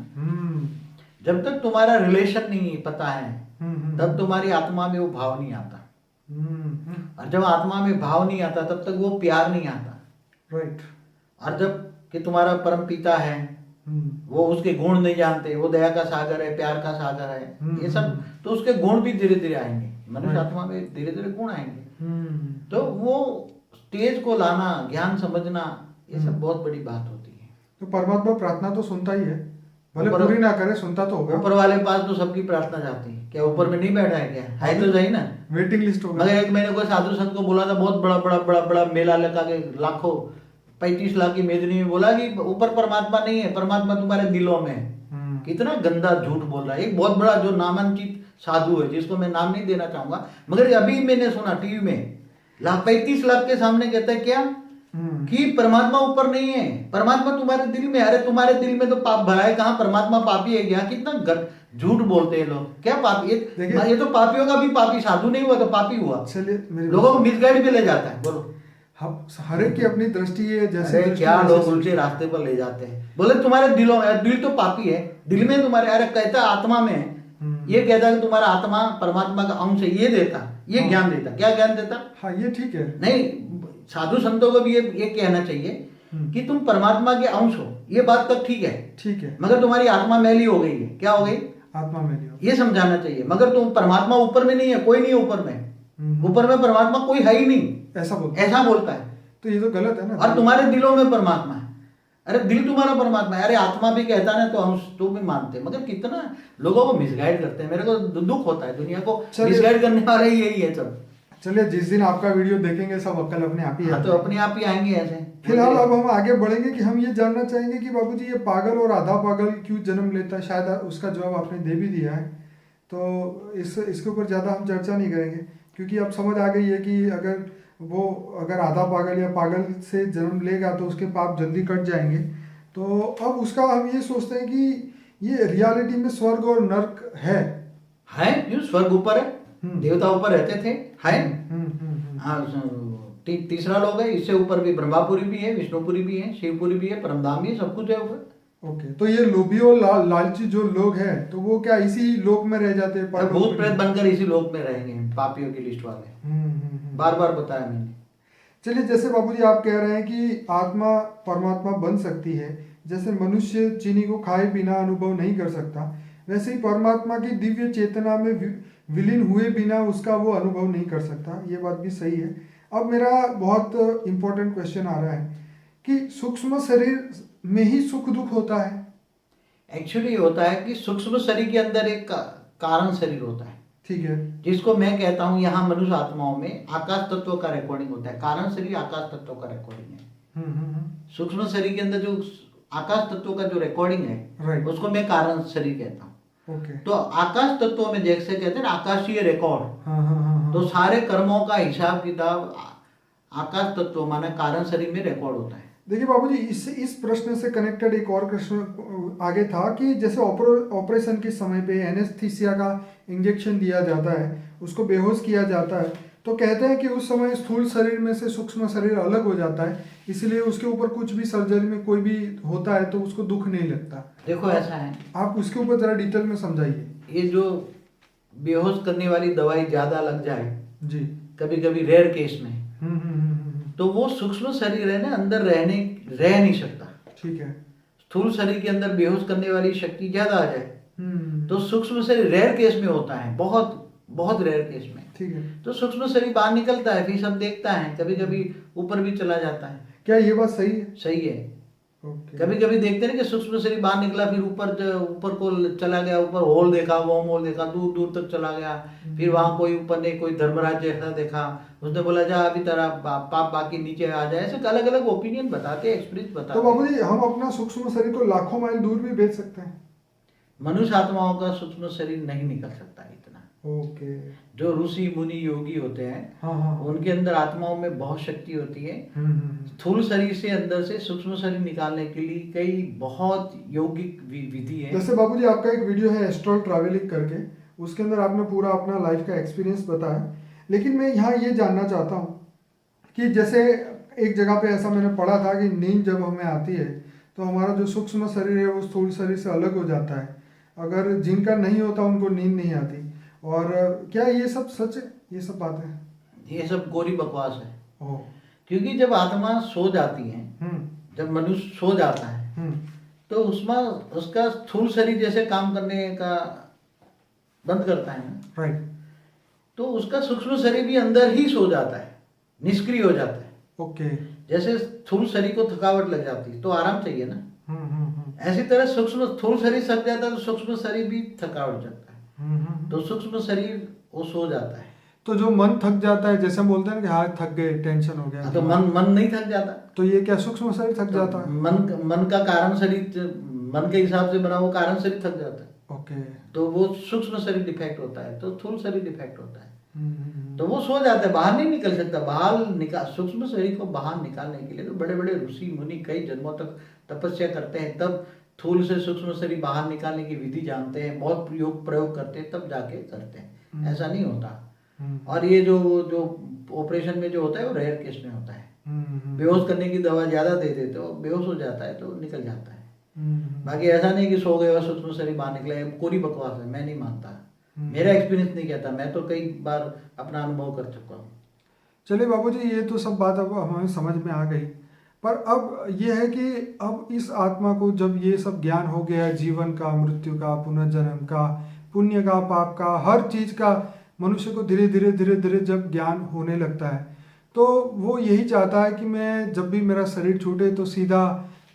जब तक तुम्हारा रिलेशन नहीं पता है तब तुम्हारी आत्मा में वो भाव नहीं आता, और जब आत्मा में भाव नहीं आता तब तक वो प्यार नहीं आता, राइट। और जब कि तुम्हारा परम पिता है, वो उसके गुण नहीं जानते, वो दया का सागर है, प्यार का सागर है, ये सब, तो उसके गुण भी धीरे धीरे आएंगे, मनुष्य आत्मा में धीरे धीरे गुण आएंगे। तो वो स्टेज को लाना, ज्ञान समझना, ये सब बहुत बड़ी बात होती है। तो परमात्मा प्रार्थना तो सुनता ही है, भले पूरी ना करे, सुनता तो होगा। ऊपर वाले पास तो सबकी प्रार्थना जाती है, क्या ऊपर में नहीं बैठा है क्या, है तो सही ना, वेटिंग लिस्ट होगा। मगर एक मैंने कोई साधु संत को बोला था, बहुत बड़ा बड़ा बड़ा बड़ा मेला लगा के लाखों 35 लाख की मेदिनी में बोला कि ऊपर परमात्मा नहीं है, परमात्मा तुम्हारे दिलों में है। कितना गंदा झूठ बोल रहा है। एक बहुत बड़ा जो नामांकित साधु है, जिसको मैं नाम नहीं देना चाहूंगा, मगर अभी मैंने सुना टीवी में 35 लाख के सामने कहता है क्या कि परमात्मा ऊपर नहीं है, परमात्मा तुम्हारे दिल में। अरे तुम्हारे दिल में तो पाप भरा है, कहाँ परमात्मा पापी है क्या? कितना झूठ बोलते हैं लोग। क्या पापी? ये तो पापियों का भी पापी, साधु नहीं हुआ तो पापी हुआ। चलिए, लोगों को मिसगाइड पे ले जाता है। बोलो, हर एक की अपनी दृष्टि है। जैसे क्या लोग उल्टे रास्ते पर ले जाते हैं। बोले तुम्हारे दिलों में, दिल तो पापी है, दिल में तुम्हारे, अरे कहता आत्मा में है। ये कहता है कि तुम्हारा आत्मा परमात्मा का अंश है, ये देता, ये ज्ञान देता। क्या ज्ञान देता? हाँ, ये ठीक है। नहीं, साधु संतों को भी ये कहना चाहिए कि तुम परमात्मा के अंश हो। ये बात तक ठीक है, ठीक है, मगर तुम्हारी आत्मा मैली हो गई है। क्या हो गई? आत्मा मैली हो, ये समझाना चाहिए। मगर तुम परमात्मा ऊपर में नहीं है, कोई नहीं ऊपर में, ऊपर में परमात्मा कोई है ही नहीं, ऐसा बोलता है। तो ये तो गलत है ना। और तुम्हारे दिलों में परमात्मा है। अरे दिल तुम्हारा परमात्मा है। अरे आत्मा भी कहता ना तो हम तो भी मानते हैं, मगर कितना लोगों को मिसगाइड करते हैं। मेरे को दुख होता है, दुनिया को मिसगाइड करने वाला यही है सब। चलिए, जिस दिन आपका वीडियो देखेंगे सब अक्ल अपने आप ही हाँ, तो अपने आप ही आएंगे ऐसे। फिलहाल अब हम आगे बढ़ेंगे कि हम ये जानना चाहेंगे कि बाबूजी ये पागल और आधा पागल क्यों जन्म लेता है। शायद उसका जवाब आपने दे भी दिया है, तो इसके ऊपर ज़्यादा हम चर्चा नहीं करेंगे, क्योंकि अब समझ आ गई है कि अगर आधा पागल या पागल से जन्म लेगा तो उसके पाप जल्दी कट जाएंगे। तो अब उसका हम ये सोचते हैं कि ये रियलिटी में स्वर्ग और नर्क है। क्यों? स्वर्ग ऊपर है, देवता ऊपर रहते थे, है। हाँ, तीसरा लोग है, इससे ऊपर भी ब्रह्मापुरी भी है, विष्णुपुरी भी है, शिवपुरी भी है, परमधाम भी है, सब कुछ है ऊपर। ओके, तो ये लोभी और लालची जो लोग हैं, तो वो क्या इसी लोक में रह जाते हैं? भूत प्रेत बनकर इसी लोक में रहेंगे, पापियों की लिस्ट वाले। बार बार बताया मैंने। चलिए, जैसे बाबूजी आप कह रहे हैं कि आत्मा परमात्मा बन सकती है, जैसे मनुष्य चीनी को खाए बिना अनुभव नहीं कर सकता, वैसे ही परमात्मा की दिव्य चेतना में विलीन हुए बिना उसका वो अनुभव नहीं कर सकता। ये बात भी सही है। अब मेरा बहुत इंपॉर्टेंट क्वेश्चन आ रहा है कि सूक्ष्म शरीर में ही सुख दुख होता है? एक्चुअली होता है कि सूक्ष्म शरीर के अंदर एक कारण शरीर होता है, ठीक है, जिसको मैं कहता हूँ यहाँ मनुष्य आत्माओं में आकाश तत्व का रिकॉर्डिंग होता है। कारण शरीर आकाश तत्व का रिकॉर्डिंग है। सूक्ष्म शरीर के अंदर जो आकाश तत्व का जो रिकॉर्डिंग है, उसको मैं कारण शरीर कहता हूँ। तो आकाश तत्व में जैसे कहते हैं ना आकाशीय रिकॉर्ड, तो सारे कर्मों का हिसाब किताब आकाश तत्व माने कारण शरीर में रिकॉर्ड होता है। देखिए बाबूजी, इस प्रश्न से कनेक्टेड एक और प्रश्न आगे था कि जैसे ऑपरेशन के समय पे एनेस्थीसिया का इंजेक्शन दिया जाता है, उसको बेहोश किया जाता है, तो कहते हैं कि उस समय स्थूल शरीर में से सूक्ष्म शरीर अलग हो जाता है, इसलिए उसके ऊपर कुछ भी सर्जरी में कोई भी होता है तो उसको दुख नहीं लगता। देखो ऐसा है, आप उसके ऊपर जरा डिटेल में समझाइए। ये जो बेहोश करने वाली दवाई ज्यादा लग जाए जी, कभी कभी रेयर केस में, तो वो सूक्ष्म शरीर है ना, अंदर रह नहीं सकता। ठीक है, स्थूल शरीर के अंदर बेहोश करने वाली शक्ति ज्यादा आ जाए तो सूक्ष्म शरीर रेयर केस में होता है, बहुत बहुत रेयर केस में। ठीक है, तो सूक्ष्म शरीर बाहर निकलता है, फिर सब देखता है, कभी कभी ऊपर भी चला जाता है। क्या ये बात सही है? सही है। कभी कभी देखते हैं कि सूक्ष्म शरीर बाहर निकला, फिर ऊपर को चला गया, ऊपर होल देखा, वो होल देखा, दूर दूर तक चला गया, फिर वहां कोई ऊपर ने कोई धर्मराज जैसा देखा, उसने बोला जा अभी तेरा पाप बाकी नीचे आ जाए। ऐसे अलग अलग ओपिनियन बताते हैं, एक्सपीरियंस बताते हैं। तो बाबूजी, हम अपना सूक्ष्म शरीर को लाखों माइल दूर भी भेज सकते हैं? मनुष्य आत्माओं का सूक्ष्म शरीर नहीं निकल सकता इतना। ओके, जो ऋषि मुनि योगी होते हैं, उनके अंदर आत्माओं में बहुत शक्ति होती है। स्थूल शरीर से अंदर से सूक्ष्म शरीर निकालने के लिए कई बहुत यौगिक विधि है। जैसे बाबूजी, आपका एक वीडियो है एस्ट्रल ट्रैवलिंग करके, उसके अंदर आपने पूरा अपना लाइफ का एक्सपीरियंस बताया, लेकिन मैं यहाँ ये जानना चाहता हूँ कि जैसे एक जगह पे ऐसा मैंने पढ़ा था कि नींद जब हमें आती है तो हमारा जो सूक्ष्म शरीर है वो स्थूल शरीर से अलग हो जाता है। अगर जिनका नहीं होता उनको नींद नहीं आती। और क्या ये सब सच है, ये सब बातें? ये सब कोरी बकवास है। क्योंकि जब आत्मा सो जाती है, जब मनुष्य सो जाता है, तो उसमें उसका स्थूल शरीर जैसे काम करने का बंद करता है ना, राइट, तो उसका सूक्ष्म शरीर भी अंदर ही सो जाता है, निष्क्रिय हो जाता है। ओके, जैसे स्थूल शरीर को थकावट लग जाती है तो आराम चाहिए ना, ऐसी तरह स्थूल शरीर थक जाता है तो सूक्ष्म शरीर भी थकावट जाता है, तो सूक्ष्म शरीर वो सो जाता है। तो जो मन थक जाता है, जैसे हम बोलते हैं ना कि हाँ थक गए, टेंशन हो गया, तो मन नहीं थक जाता। तो ये क्या सूक्ष्म शरीर थक जाता है? मन का कारण शरीर, मन के हिसाब से बना वो कारण शरीर थक जाता है। ओके। तो वो सूक्ष्म शरीर डिफेक्ट होता है, तो स्थूल शरीर डिफेक्ट होता है। तो वो सो जाता है, बाहर नहीं निकल सकता। सूक्ष्म शरीर को बाहर निकालने के लिए तो बड़े बड़े ऋषि मुनि कई जन्मों तक तपस्या करते हैं, तब स्थूल से सूक्ष्म शरीर बाहर निकालने की विधि जानते हैं, बहुत प्रयोग करते हैं, तब जाके करते हैं। ऐसा नहीं होता। और ये जो ऑपरेशन में जो होता है वो रेयर केस में होता है। बेहोश करने की दवा ज्यादा दे देते हो, बेहोश हो जाता है तो निकल जाता है। बाकी ऐसा नहीं कि सो गए और सूक्ष्म शरीर बाहर निकले, पूरी बकवास है, मैं नहीं मानता। मेरा एक्सपीरियंस नहीं कहता, मैं तो कई बार अपना अनुभव कर चुका हूँ। चलिए बाबूजी, ये तो सब बात अब हमें समझ में आ गई, पर अब ये है कि अब इस आत्मा को जब ये सब ज्ञान हो गया, जीवन का, मृत्यु का, पुनर्जन्म का, पुण्य का, पाप का, हर चीज का मनुष्य को धीरे धीरे धीरे धीरे जब ज्ञान होने लगता है, तो वो यही चाहता है कि मैं जब भी मेरा शरीर छूटे तो सीधा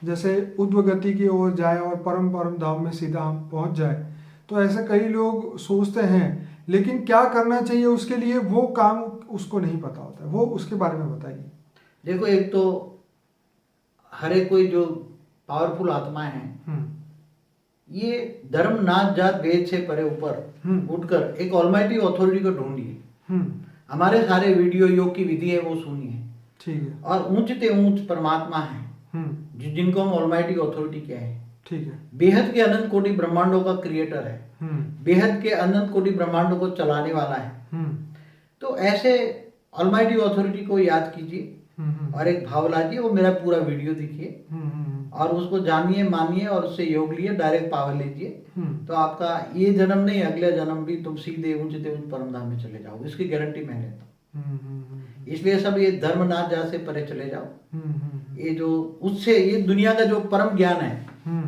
जैसे उद्व गति की ओर जाए और परम परम धाम में सीधा हम पहुंच जाए। तो ऐसे कई लोग सोचते हैं, लेकिन क्या करना चाहिए उसके लिए वो काम उसको नहीं पता होता है। वो उसके बारे में बताइए। देखो, एक तो हर एक कोई जो पावरफुल आत्माएं हैं, ये धर्म नाच जात भेद से परे ऊपर उठकर एक ऑलमाइटी अथॉरिटी को ढूंढिए। हमारे सारे वीडियो योग की विधि है वो सुनिए। ठीक है। और ऊंचते ऊंच परमात्मा है जिनको हम ऑलमाइटी अथॉरिटी कहते हैं। ठीक है। बेहद के अनंत कोटि ब्रह्मांडों का क्रिएटर है, बेहद के अनंत कोटि ब्रह्मांडों को चलाने वाला है। तो ऐसे ऑलमाइटी अथॉरिटी को याद कीजिए और एक भाव लाजिए, वो मेरा पूरा वीडियो देखिए और उसको जानिए, मानिए और उससे योग लिए, डायरेक्ट पावर लीजिए। तो आपका ये जन्म नहीं, अगले जन्म भी तुम सीधे ऊंचते ऊंच परम धाम में चले जाओगे, इसकी गारंटी मैं लेता हूँ। इसलिए सब ये धर्म नाच जात से परे चले जाओ। ये जो उससे ये दुनिया का जो परम ज्ञान है,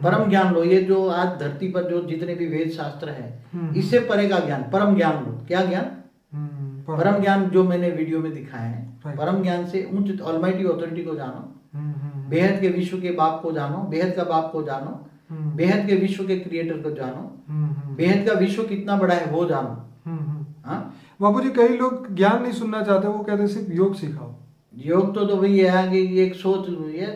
परम ज्ञान लो। ये जो आज धरती पर जो जितने भी वेद शास्त्र है, इससे परे का ज्ञान, परम ज्ञान लो। क्या ज्ञान? परम ज्ञान जो मैंने वीडियो में दिखाया है। परम ज्ञान से उच्च ऑलमाइटी अथॉरिटी को जानो, बेहद के विश्व के बाप को जानो, बेहद का बाप को जानो, बेहद के विश्व के क्रिएटर को जानो, बेहद का विश्व कितना बड़ा है वो जानो। हाँ बाबूजी, कई लोग ज्ञान नहीं सुनना चाहते, वो कहते सिर्फ योग सिखाओ। योग तो वही है कि एक सोच,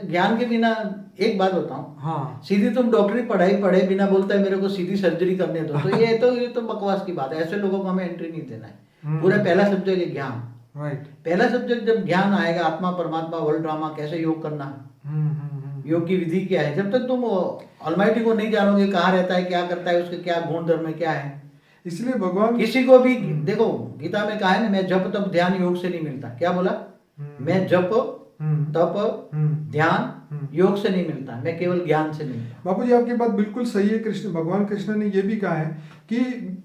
ज्ञान के बिना एक बात बताऊं, हाँ, सीधी तुम डॉक्टरी पढ़ाई पढ़े बिना बोलता है मेरे को सीधी सर्जरी करने दो, तो ये तो बकवास की बात है। ऐसे लोगों को हमें एंट्री नहीं देना है। पूरा पहला सब्जेक्ट है ज्ञान। राइट। पहला सब्जेक्ट जब ज्ञान आएगा, आत्मा परमात्मा वर्ल्ड ड्रामा, कैसे योग करना है, योग की विधि क्या है, जब तक तुम ऑलमाइटी को नहीं जानोगे, कहाँ रहता है, क्या करता है, उसके क्या गुण धर्म है, क्या है। इसलिए भगवान किसी को भी देखो, गीता में कहा है ना, मैं जप तप ध्यान योग से नहीं मिलता। क्या बोला? मैं जप तप ध्यान योग से नहीं मिलता, मैं केवल ज्ञान से मिलता। बापूजी, आपकी बात बिल्कुल सही है। भगवान कृष्ण ने यह भी कहा है कि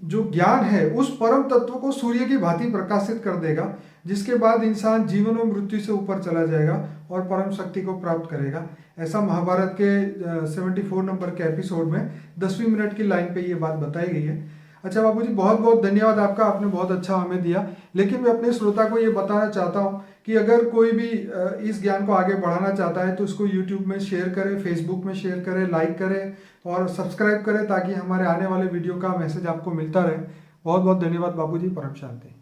जो ज्ञान है उस परम तत्व को सूर्य की भांति प्रकाशित कर देगा, जिसके बाद इंसान जीवन और मृत्यु से ऊपर चला जाएगा और परम शक्ति को प्राप्त करेगा। ऐसा महाभारत के 74 नंबर के एपिसोड में 10वीं मिनट की लाइन पे ये बात बताई गई है। अच्छा बाबूजी, बहुत बहुत धन्यवाद आपका, आपने बहुत अच्छा हमें दिया। लेकिन मैं अपने श्रोता को ये बताना चाहता हूँ कि अगर कोई भी इस ज्ञान को आगे बढ़ाना चाहता है तो इसको यूट्यूब में शेयर करें, फेसबुक में शेयर करें, लाइक करें और सब्सक्राइब करें, ताकि हमारे आने वाले वीडियो का मैसेज आपको मिलता रहे। बहुत बहुत धन्यवाद बाबूजी, परम शांति।